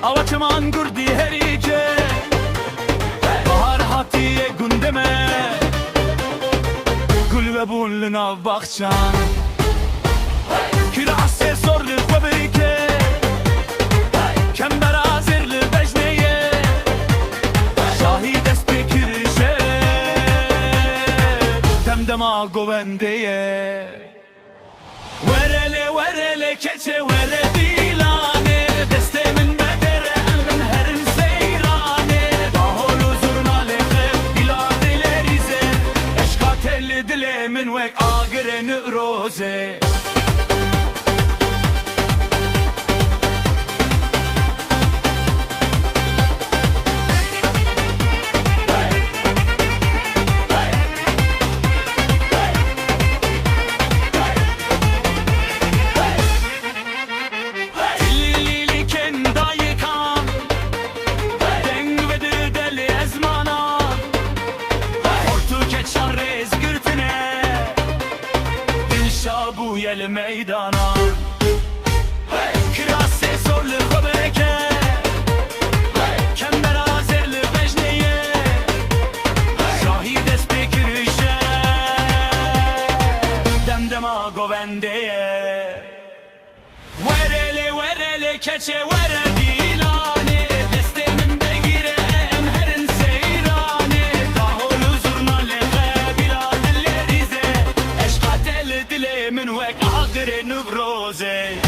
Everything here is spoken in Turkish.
Avaçman gurdi herice Bahar hatiye gündeme Gül ve bunlu nav bakçan Kirase sorlu fabrike Kember azirli bejneye Şahid espekirişe Demdema govendeye Verele verele keçe vere dilane Destemin medere emrin herin seyrane Daholu zurnale khef iladile rize Eşka telli dile min vek agire nüroze Bu yel meydana Kirase sorlu fabeke Kember azerli bejneye Şahid espekirişe Demdema govendeye Verele verele keçe vere dilane Destemin begire emherin seyrane Daholu zurnale biladille rize Eşka tel dile min vek agre nubroze